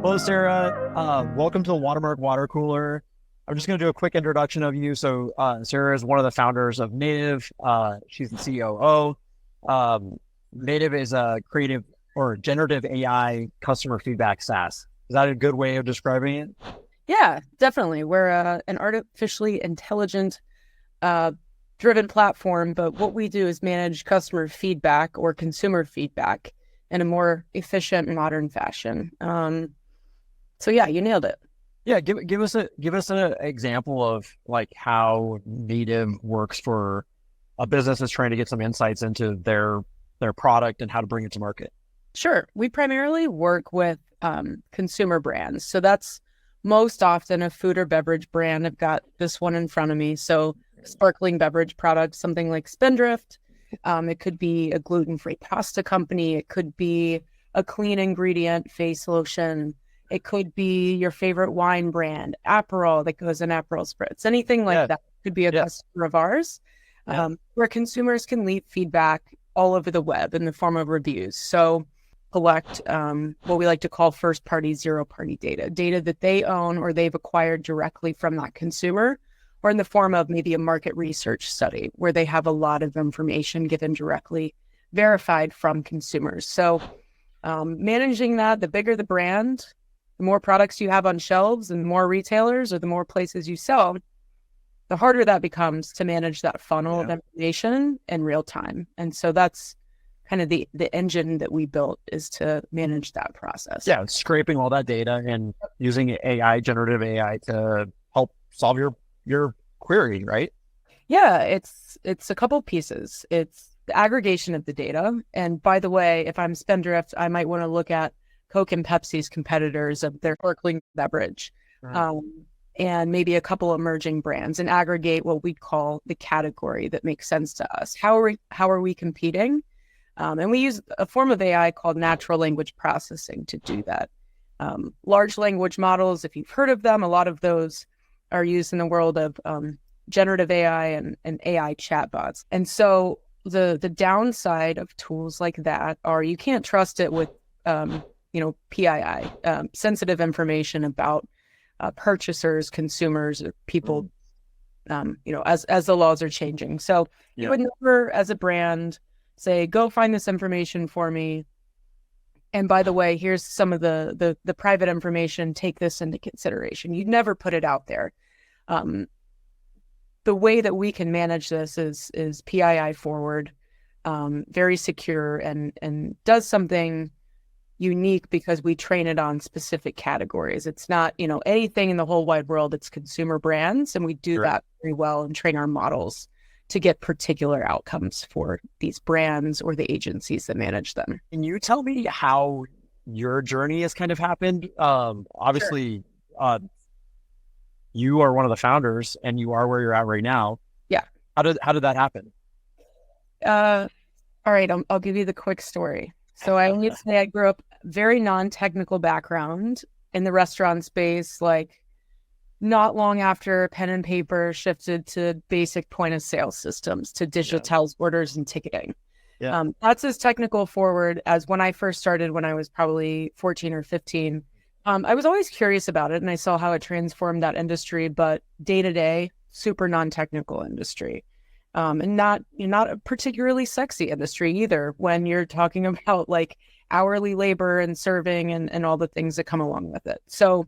Hello, Sarah. Welcome to the Watermark Water Cooler. I'm just going to do a quick introduction of you. So, Sarah is one of the founders of Native. She's the COO. Native is a creative or generative AI customer feedback SaaS. Is that a good way of describing it? Yeah, definitely. We're an artificially intelligent driven platform, but what we do is manage customer feedback or consumer feedback in a more efficient, modern fashion. So yeah, you nailed it. Yeah, give us an example of like how Native works for a business that's trying to get some insights into their product and how to bring it to market. Sure. We primarily work with consumer brands. So that's most often a food or beverage brand. I've got this one in front of me. So sparkling beverage products, something like Spindrift. It could be a gluten-free pasta company. It could be a clean ingredient face lotion. It could be your favorite wine brand, Aperol, that goes in Aperol spritz. Anything like that could be a customer of ours, where consumers can leave feedback all over the web in the form of reviews. So collect what we like to call first-party, zero-party data that they own or they've acquired directly from that consumer, or in the form of maybe a market research study where they have a lot of information given directly verified from consumers. So managing that, the bigger the brand, the more products you have on shelves and the more retailers or the more places you sell, the harder that becomes to manage that funnel of information in real time. And so that's kind of the engine that we built, is to manage that process. Yeah, scraping all that data and using AI, generative AI, to help solve your query, right? Yeah, it's a couple pieces. It's the aggregation of the data. And by the way, if I'm Spendthrift, I might want to look at Coke and Pepsi's competitors of their sparkling beverage, and maybe a couple emerging brands, and aggregate what we call the category that makes sense to us. How are we competing? And we use a form of AI called natural language processing to do that. Large language models, if you've heard of them, a lot of those are used in the world of generative AI and AI chatbots. And so the downside of tools like that are you can't trust it with PII, sensitive information about purchasers, consumers, or people, as the laws are changing. So you would never, as a brand, say, go find this information for me. And by the way, here's some of the private information. Take this into consideration. You'd never put it out there. The way that we can manage this is PII forward, very secure, and does something unique because we train it on specific categories. It's not, anything in the whole wide world. It's consumer brands, and we do that very well and train our models to get particular outcomes for these brands or the agencies that manage them. Can you tell me how your journey has kind of happened? Obviously, you are one of the founders, and you are where you're at right now. Yeah. How did that happen? All right, I'll give you the quick story. So I would say I grew up very non-technical background in the restaurant space, like not long after pen and paper shifted to basic point of sale systems, to digital orders and ticketing. That's as technical forward as when I first started, when I was probably 14 or 15. I was always curious about it, and I saw how it transformed that industry, but day to day, super non-technical industry. And not a particularly sexy industry either, when you're talking about like hourly labor and serving and all the things that come along with it. So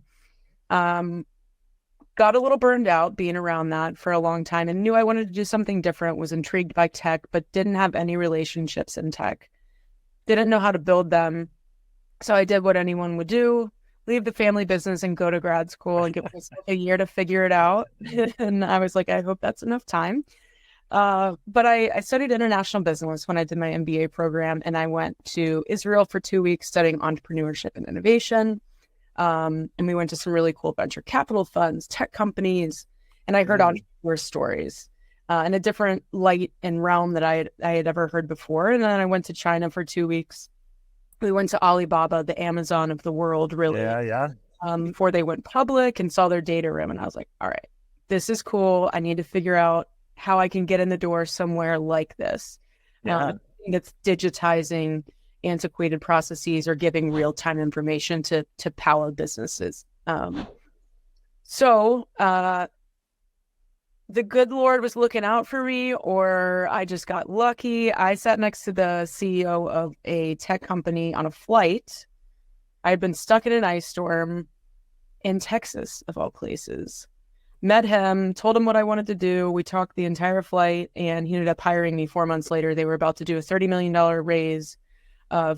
got a little burned out being around that for a long time, and knew I wanted to do something different, was intrigued by tech, but didn't have any relationships in tech. Didn't know how to build them. So I did what anyone would do, leave the family business and go to grad school and give myself a year to figure it out. And I was like, I hope that's enough time. But I studied international business when I did my MBA program, and I went to Israel for 2 weeks studying entrepreneurship and innovation. And we went to some really cool venture capital funds, tech companies, and I heard entrepreneur stories in a different light and realm that I had ever heard before. And then I went to China for 2 weeks. We went to Alibaba, the Amazon of the world, really. Before they went public, and saw their data room. And I was like, all right, this is cool. I need to figure out how I can get in the door somewhere like this. It's digitizing antiquated processes or giving real-time information to power businesses. So the good Lord was looking out for me, or I just got lucky. I sat next to the CEO of a tech company on a flight. I had been stuck in an ice storm in Texas, of all places. Met him, told him what I wanted to do. We talked the entire flight, and he ended up hiring me 4 months later. They were about to do a $30 million raise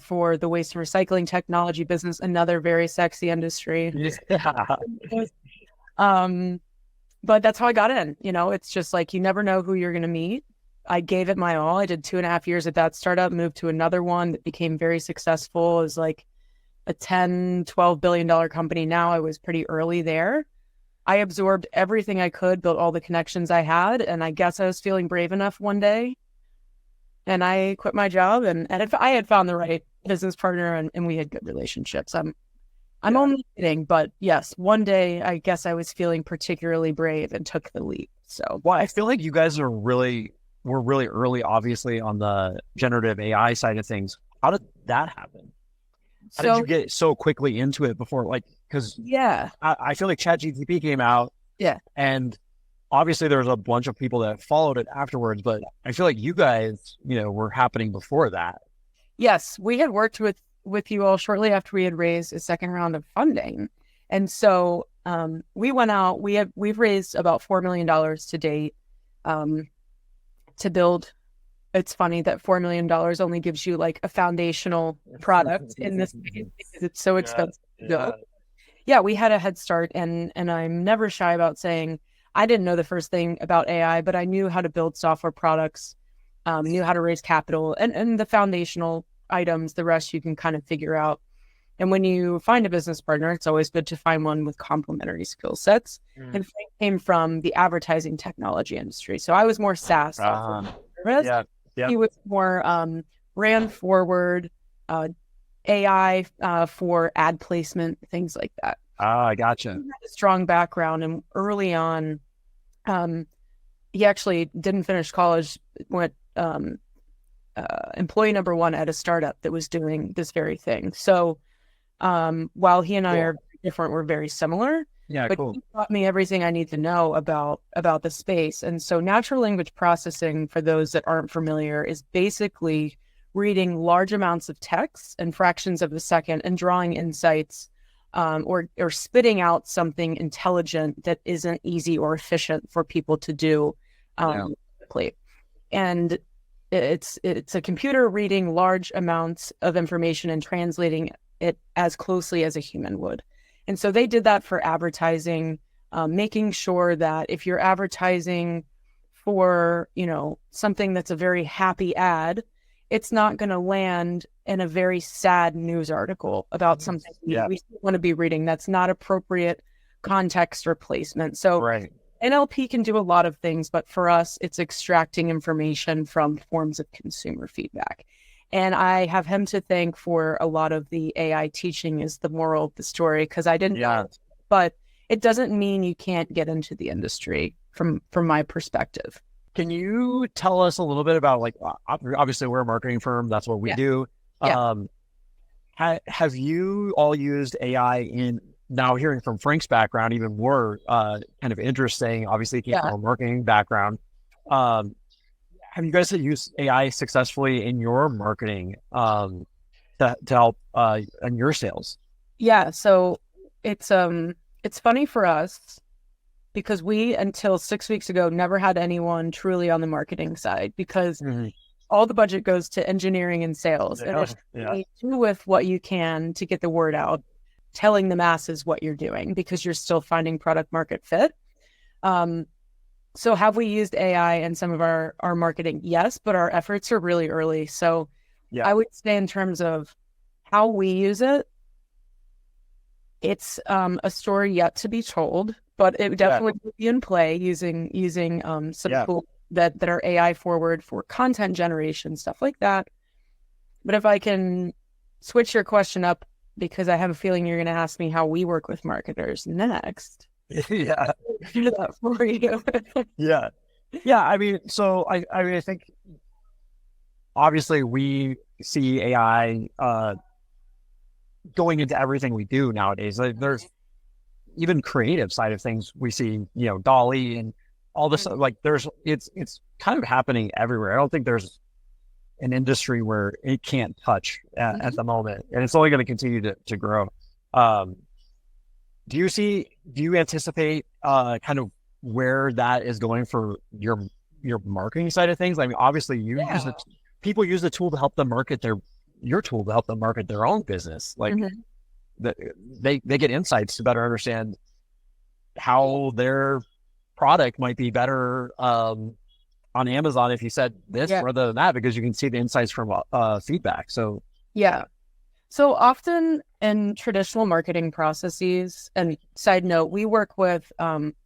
for the waste and recycling technology business, another very sexy industry. Yeah. But that's how I got in. It's just like, you never know who you're going to meet. I gave it my all. I did 2.5 years at that startup, moved to another one that became very successful. It was like a $10-12 billion company. Now I was pretty early there. I absorbed everything I could, built all the connections I had. And I guess I was feeling brave enough one day. And I quit my job, and if I had found the right business partner, and we had good relationships. I'm only kidding, but yes, one day I guess I was feeling particularly brave and took the leap. So, Well, I feel like you guys were really early, obviously, on the generative AI side of things. How did that happen? How did you get so quickly into it before? Like, because I feel like ChatGPT came out, and obviously there was a bunch of people that followed it afterwards, but I feel like you guys, were happening before that. Yes, we had worked with you all shortly after we had raised a second round of funding. And so we went out, we've raised about $4 million to date to build. It's funny that $4 million only gives you like a foundational product in this because it's so expensive to build. Yeah, we had a head start, and I'm never shy about saying I didn't know the first thing about AI, but I knew how to build software products, knew how to raise capital, and the foundational items, the rest you can kind of figure out. And when you find a business partner, it's always good to find one with complementary skill sets. And Frank came from the advertising technology industry. So I was more SaaS. He was more brand forward, AI for ad placement, things like that. I gotcha. He had a strong background, and early on, he actually didn't finish college, went employee number one at a startup that was doing this very thing. So while he and I are different, we're very similar. Yeah, but he taught me everything I need to know about the space. And so natural language processing, for those that aren't familiar, is basically reading large amounts of text in fractions of a second and drawing insights or spitting out something intelligent that isn't easy or efficient for people to do quickly. And it's a computer reading large amounts of information and translating it as closely as a human would. And so they did that for advertising, making sure that if you're advertising for, something that's a very happy ad, it's not going to land in a very sad news article about something we want to be reading. That's not appropriate context or placement. So NLP can do a lot of things, but for us, it's extracting information from forms of consumer feedback. And I have him to thank for a lot of the AI teaching is the moral of the story, because I didn't know, but it doesn't mean you can't get into the industry from my perspective. Can you tell us a little bit about, like, obviously we're a marketing firm, that's what we do. Have you all used AI in, now hearing from Frank's background, even more kind of interesting, obviously he came from a marketing background. Have you guys used AI successfully in your marketing to help in your sales? Yeah, so it's funny for us because we, until 6 weeks ago, never had anyone truly on the marketing side, because all the budget goes to engineering and sales. And you do with what you can to get the word out, telling the masses what you're doing, because you're still finding product market fit. So have we used AI in some of our marketing? Yes, but our efforts are really early. So I would say in terms of how we use it, it's a story yet to be told, but it definitely will be in play using some tools that are AI forward for content generation, stuff like that. But if I can switch your question up, because I have a feeling you're going to ask me how we work with marketers next. Do that for you. I mean, so I think obviously we see AI going into everything we do nowadays. Like, there's even creative side of things. We see, Dolly and all this. Like, it's kind of happening everywhere. I don't think there's an industry where it can't touch at the moment, and it's only going to continue to grow. Do you anticipate kind of where that is going for your marketing side of things? I mean, obviously people use the tool to help them market your tool to help them market their own business. Like they get insights to better understand how their product might be better on Amazon if you said this rather than that, because you can see the insights from feedback. So so often in traditional marketing processes, and side note, we work with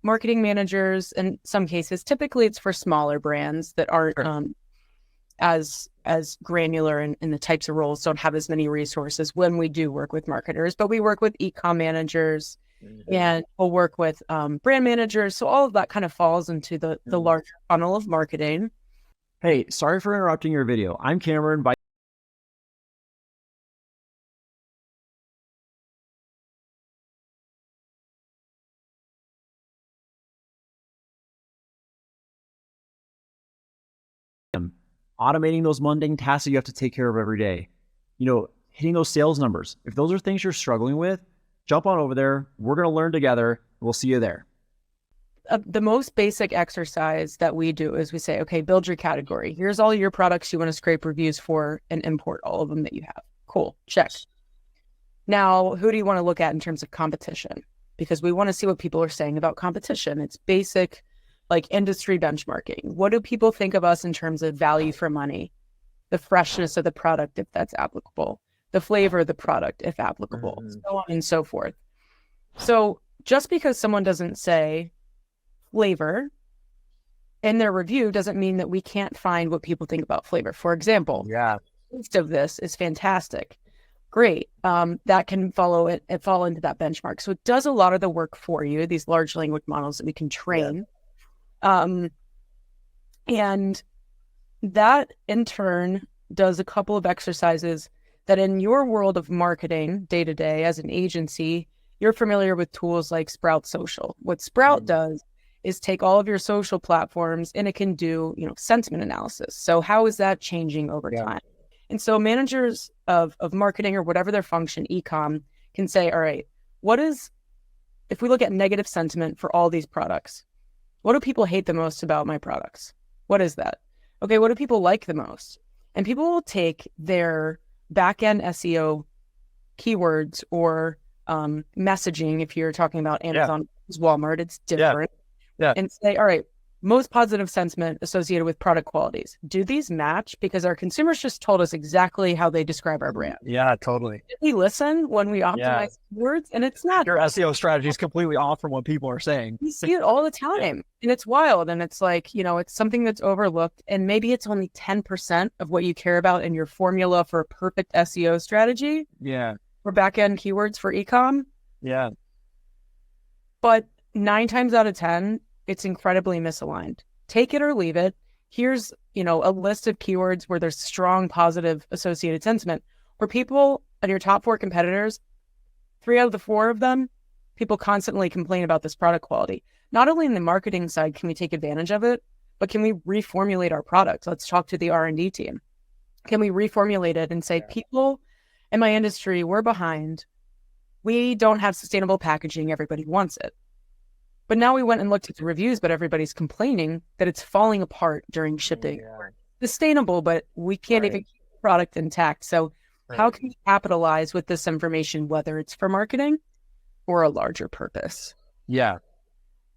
marketing managers in some cases. Typically it's for smaller brands that aren't as granular in the types of roles, don't have as many resources when we do work with marketers, but we work with e-com managers and we'll work with brand managers. So all of that kind of falls into the larger funnel of marketing. Hey, sorry for interrupting your video. I'm Cameron. Automating those mundane tasks that you have to take care of every day, hitting those sales numbers. If those are things you're struggling with, jump on over there. We're going to learn together. We'll see you there. The most basic exercise that we do is we say, okay, build your category. Here's all your products you want to scrape reviews for and import all of them that you have. Cool. Check. Now, who do you want to look at in terms of competition? Because we want to see what people are saying about competition. It's basic, like industry benchmarking. What do people think of us in terms of value for money? The freshness of the product, if that's applicable. The flavor of the product, if applicable. So on and so forth. So just because someone doesn't say flavor in their review doesn't mean that we can't find what people think about flavor. For example, taste of this is fantastic. Great. That can fall into that benchmark. So it does a lot of the work for you, these large language models that we can train. And that in turn does a couple of exercises that in your world of marketing day to day as an agency, you're familiar with tools like Sprout Social. What Sprout does is take all of your social platforms and it can do, sentiment analysis. So how is that changing over time? And so managers of marketing or whatever their function, e-com, can say, all right, if we look at negative sentiment for all these products, what do people hate the most about my products? What is that? Okay, what do people like the most? And people will take their back-end SEO keywords or messaging, if you're talking about Amazon, Walmart, it's different, and say, all right, most positive sentiment associated with product qualities. Do these match? Because our consumers just told us exactly how they describe our brand. Yeah, totally. Did we listen when we optimize words? And it's not. Your SEO strategy is completely off from what people are saying. We see it all the time. And it's wild. And it's like, it's something that's overlooked. And maybe it's only 10% of what you care about in your formula for a perfect SEO strategy. Yeah. For back-end keywords for e-com. Yeah. But 9 times out of 10, it's incredibly misaligned. Take it or leave it. Here's, a list of keywords where there's strong positive associated sentiment, where people on your top 4 competitors, 3 out of the 4 of them, people constantly complain about this product quality. Not only in the marketing side can we take advantage of it, but can we reformulate our products? Let's talk to the R&D team. Can we reformulate it and say, people in my industry, we're behind. We don't have sustainable packaging. Everybody wants it. But now we went and looked at the reviews, but everybody's complaining that it's falling apart during shipping. Sustainable, but we can't even keep the product intact. So how can we capitalize with this information, whether it's for marketing or a larger purpose? Yeah.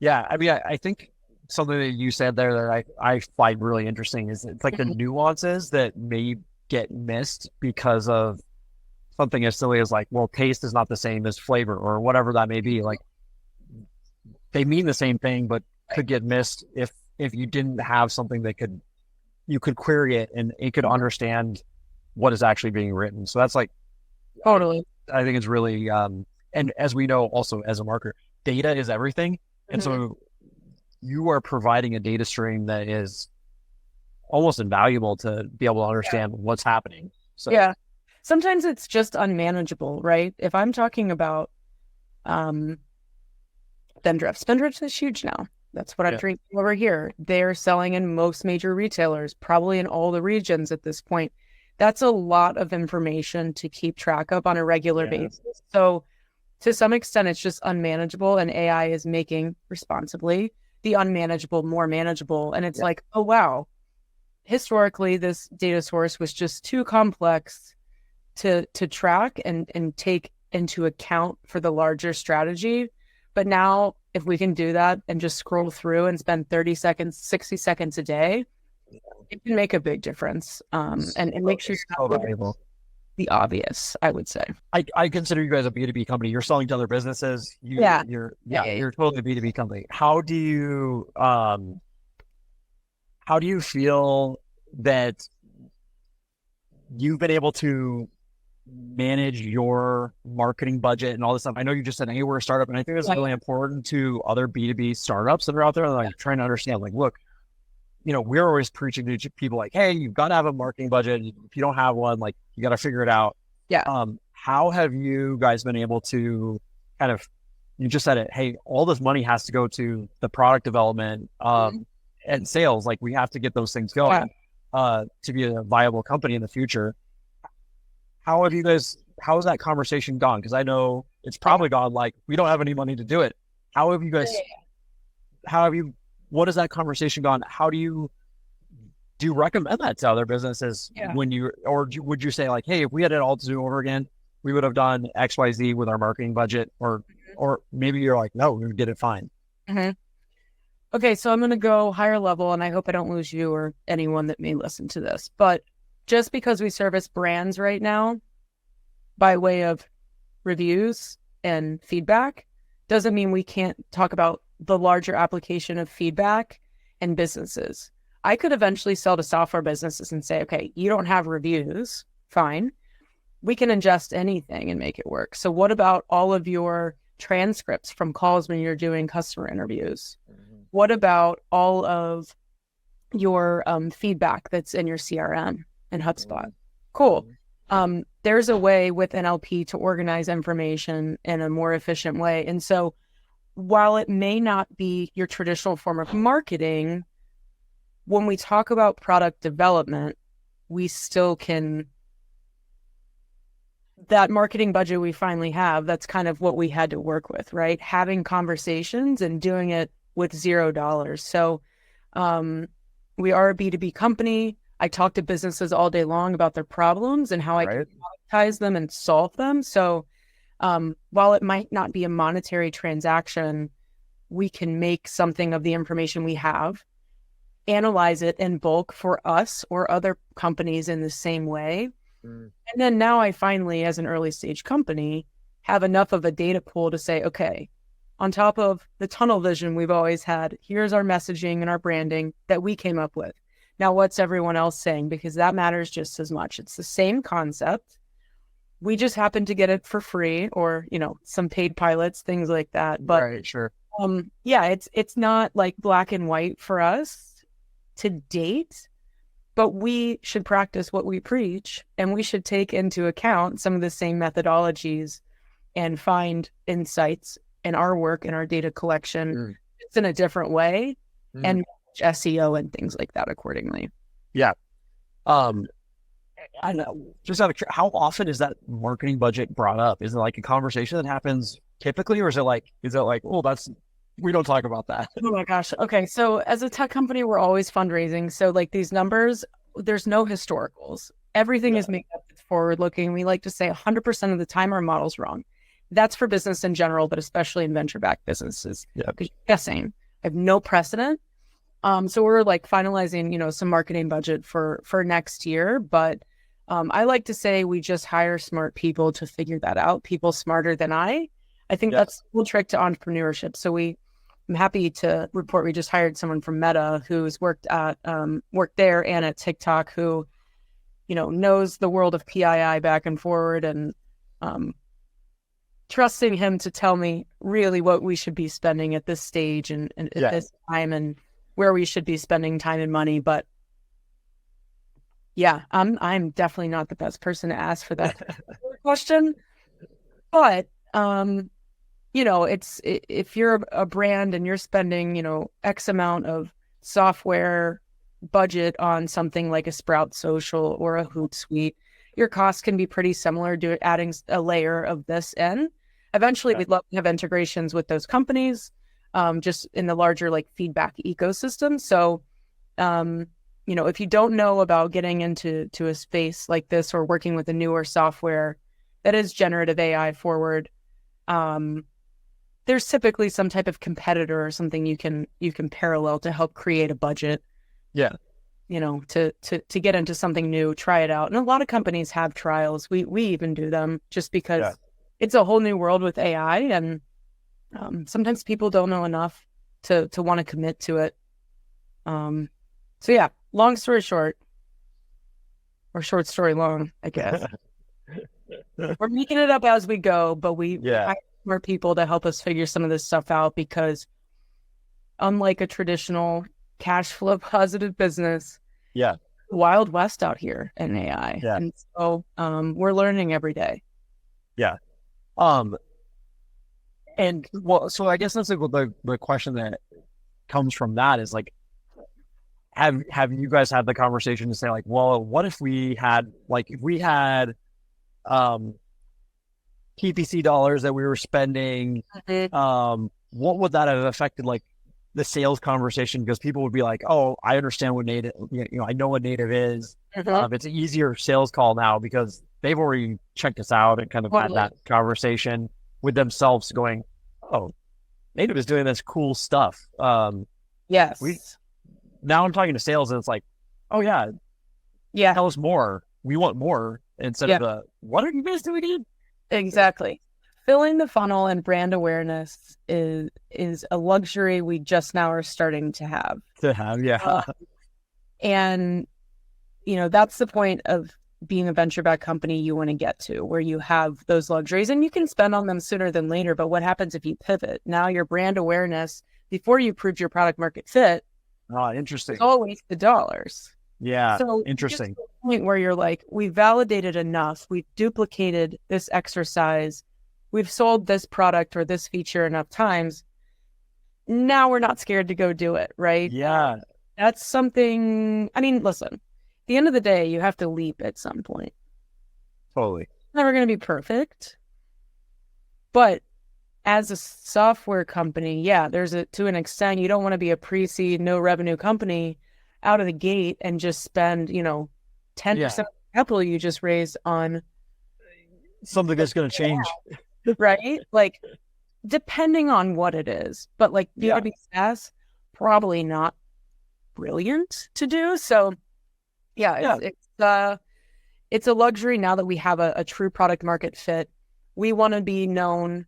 I mean, I think something that you said there that I find really interesting is it's like the nuances that may get missed because of something as silly as like, well, taste is not the same as flavor or whatever that may be. Like, they mean the same thing, but could get missed if you didn't have something that you could query it and it could understand what is actually being written. So that's like, totally. I think it's really, and as we know, also as a marketer, data is everything. And so you are providing a data stream that is almost invaluable to be able to understand what's happening. So Yeah. Sometimes it's just unmanageable, right? If I'm talking about Spindrift is huge now. That's what I'm yeah, drinking over here. They're selling in most major retailers, probably in all the regions at this point. That's a lot of information to keep track of on a regular yeah, basis. So to some extent, it's just unmanageable, and AI is making responsibly the unmanageable more manageable. And it's yeah. like, oh, wow, historically, this data source was just too complex to track and take into account for the larger strategy. But now, if we can do that and just scroll through and spend 30 seconds, 60 seconds a day, it can make a big difference. And it makes you It's so valuable. the obvious, I would say. I consider you guys a B2B company. You're selling to other businesses. Yeah. You're totally a B2B company. How do you feel that you've been able to manage your marketing budget and all this stuff? I know you just said, hey, we're a startup, and I think it's really important to other B2B startups that are out there, like trying to understand, like, look, we're always preaching to people like, hey, you've got to have a marketing budget. If you don't have one, like, you got to figure it out. Yeah. How have you guys been able to kind of, you just said it, hey, all this money has to go to the product development and sales. Like, we have to get those things going to be a viable company in the future. How has that conversation gone? Because I know it's probably gone like, we don't have any money to do it. What has that conversation gone? How do you recommend that to other businesses would you say like, hey, if we had it all to do over again, we would have done XYZ with our marketing budget, or maybe you're like, no, we did it fine. Mm-hmm. Okay, so I'm going to go higher level, and I hope I don't lose you or anyone that may listen to this. But just because we service brands right now by way of reviews and feedback doesn't mean we can't talk about the larger application of feedback and businesses. I could eventually sell to software businesses and say, okay, you don't have reviews, fine. We can ingest anything and make it work. So what about all of your transcripts from calls when you're doing customer interviews? Mm-hmm. What about all of your feedback that's in your CRM and HubSpot? Mm-hmm. Cool. There's a way with NLP to organize information in a more efficient way. And so while it may not be your traditional form of marketing, when we talk about product development, we still can, that marketing budget we finally have, that's kind of what we had to work with, right? Having conversations and doing it with $0. So we are a B2B company. I talk to businesses all day long about their problems and how I can monetize them and solve them. So while it might not be a monetary transaction, we can make something of the information we have, analyze it in bulk for us or other companies in the same way. And then now I finally, as an early stage company, have enough of a data pool to say, okay, on top of the tunnel vision we've always had, here's our messaging and our branding that we came up with. Now, what's everyone else saying? Because that matters just as much. It's the same concept. We just happen to get it for free, or, some paid pilots, things like that. But right, sure. It's not like black and white for us to date, but we should practice what we preach, and we should take into account some of the same methodologies and find insights in our work and our data collection just in a different way and SEO and things like that accordingly. Yeah. I know. Just out of how often is that marketing budget brought up? Is it like a conversation that happens typically, or is it like, oh, we don't talk about that? Oh my gosh. Okay. So as a tech company, we're always fundraising. So like these numbers, there's no historicals. Everything is made up, it's forward looking. We like to say 100% of the time our model's wrong. That's for business in general, but especially in venture-backed businesses. Yeah. Because you're guessing. I have no precedent. So we're like finalizing, some marketing budget for next year. But I like to say we just hire smart people to figure that out. People smarter than I. I think that's the cool trick to entrepreneurship. So I'm happy to report we just hired someone from Meta who's worked there and at TikTok, who, knows the world of PII back and forward, and trusting him to tell me really what we should be spending at this stage and at this time, and where we should be spending time and money. But Yeah, I'm definitely not the best person to ask for that question, but if you're a brand and you're spending, X amount of software budget on something like a Sprout Social or a Hootsuite, your costs can be pretty similar to adding a layer of this in. Eventually, we'd love to have integrations with those companies, just in the larger like feedback ecosystem. So, if you don't know about getting into a space like this or working with a newer software that is generative AI forward, there's typically some type of competitor or something you can parallel to help create a budget. Yeah. To get into something new, try it out. And a lot of companies have trials. We even do them just because it's a whole new world with AI, and sometimes people don't know enough to want to commit to it. So yeah, long story short, or short story long, I guess. We're making it up as we go, but we hire more people to help us figure some of this stuff out, because unlike a traditional cash flow positive business, Wild West out here in AI. And so we're learning every day. And well, so I guess that's like the question that comes from that is like, have you guys had the conversation to say like, well, what if we had PPC dollars that we were spending, what would that have affected like the sales conversation? Because people would be like, oh, I understand what native, I know what native is. It's an easier sales call now because they've already checked us out and kind of had that conversation with themselves going, oh, native is doing this cool stuff. Yes. Now I'm talking to sales and it's like, oh yeah, tell us more. We want more instead of what are you guys doing again? Exactly. Filling the funnel and brand awareness is a luxury we just now are starting to have. And, that's the point of being a venture-backed company you want to get to, where you have those luxuries and you can spend on them sooner than later. But what happens if you pivot? Now your brand awareness, before you proved your product market fit, interesting. It's always the dollars. Yeah. So interesting. Point where you're like, we've validated enough, we've duplicated this exercise, we've sold this product or this feature enough times. Now we're not scared to go do it, right? Yeah. That's something. I mean, listen, at the end of the day, you have to leap at some point. Totally. It's never going to be perfect. But as a software company, to an extent, you don't want to be a pre-seed, no revenue company out of the gate and just spend, 10% of capital you just raised on something that's going to change. Right? Like, depending on what it is. But like B2B SaaS, probably not brilliant to do. So it's a luxury now that we have a true product market fit. We want to be known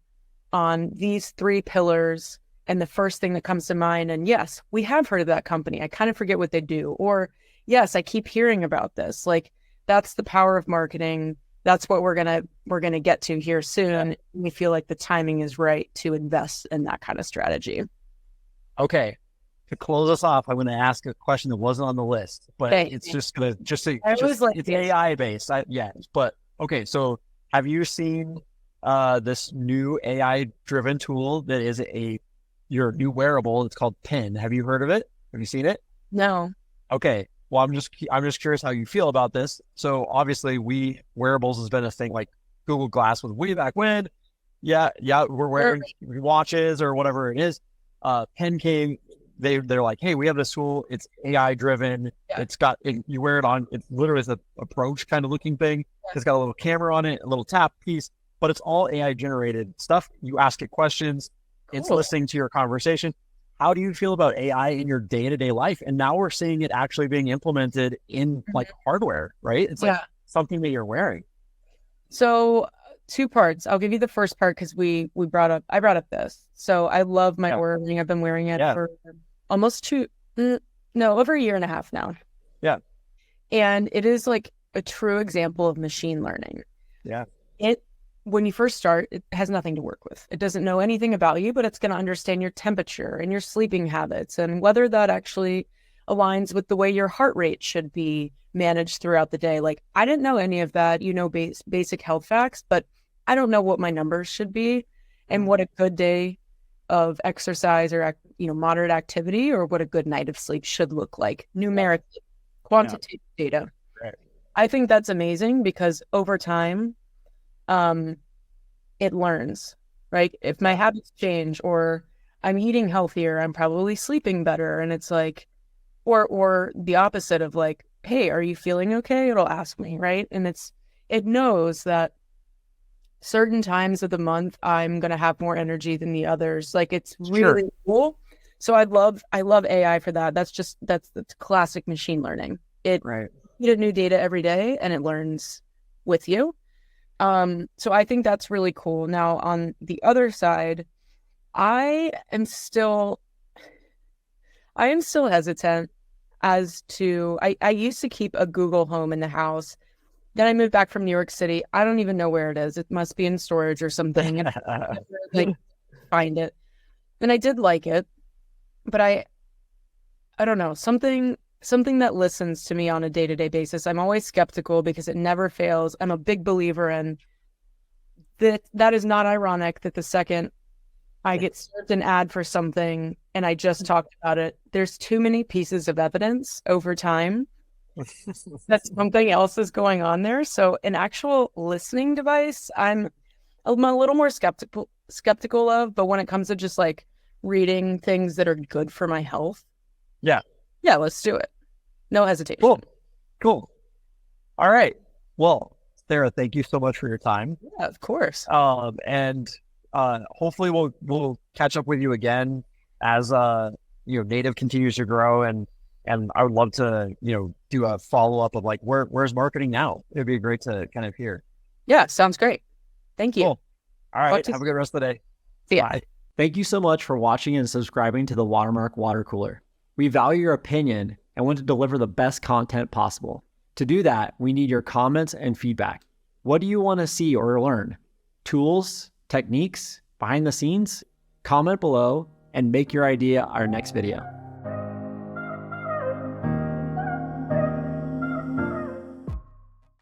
on these 3 pillars. And the first thing that comes to mind, and yes, we have heard of that company. I kind of forget what they do. Or yes, I keep hearing about this. Like, that's the power of marketing. That's what we're gonna get to here soon. We feel like the timing is right to invest in that kind of strategy. Okay. To close us off, I'm going to ask a question that wasn't on the list, but it's it's AI based. But okay. So have you seen this new AI driven tool that is your new wearable? It's called Pin. Have you heard of it? Have you seen it? No. Okay. Well, I'm just curious how you feel about this. So obviously wearables has been a thing, like Google Glass was way back when. Yeah. We're wearing watches or whatever it is. Pen came, they're like, hey, we have this tool. It's AI driven. Yeah. You wear it on, it literally is an approach kind of looking thing. Yeah. It's got a little camera on it, a little tap piece, but it's all AI generated stuff. You ask it questions. Cool. It's listening to your conversation. How do you feel about AI in your day-to-day life? And now we're seeing it actually being implemented in like hardware, right? It's like something that you're wearing. So 2 parts. I'll give you the first part because I brought up this. So I love my Oura Ring. I've been wearing it for almost over a year and a half now. Yeah. And it is like a true example of machine learning. Yeah. When you first start, it has nothing to work with. It doesn't know anything about you, but it's going to understand your temperature and your sleeping habits and whether that actually aligns with the way your heart rate should be manage throughout the day. Like, I didn't know any of that, basic health facts, but I don't know what my numbers should be and what a good day of exercise or, moderate activity, or what a good night of sleep should look like numerically, quantitative data. Right. I think that's amazing because over time, it learns, right? If my habits change or I'm eating healthier, I'm probably sleeping better. And it's like, or the opposite of like, hey, are you feeling okay? It'll ask me, right? And it knows that certain times of the month I'm going to have more energy than the others. Like, it's really cool. So I love AI for that. That's classic machine learning. You get new data every day and it learns with you. So I think that's really cool. Now, on the other side, I am still hesitant as to, I used to keep a Google Home in the house. Then I moved back from New York City. I don't even know where it is. It must be in storage or something. And like, find it. And I did like it, but I don't know, something that listens to me on a day-to-day basis. I'm always skeptical because it never fails. I'm a big believer in that. That is not ironic that the second I get served an ad for something and I just talked about it, there's too many pieces of evidence over time that something else is going on there. So an actual listening device, I'm a little more skeptical of, but when it comes to just like reading things that are good for my health, yeah, let's do it. No hesitation. Cool. All right. Well, Sarah, thank you so much for your time. Yeah, of course. And hopefully we'll catch up with you again as Native continues to grow, and I would love to do a follow-up of like where's marketing now. It'd be great to kind of hear. Yeah, sounds great. Thank you. Cool. All right, have a good rest of the day. See ya. Bye. Thank you so much for watching and subscribing to the Watermark Water Cooler. We value your opinion and want to deliver the best content possible. To do that, we need your comments and feedback. What do you want to see or learn? Tools, techniques, behind the scenes? Comment below and make your idea our next video.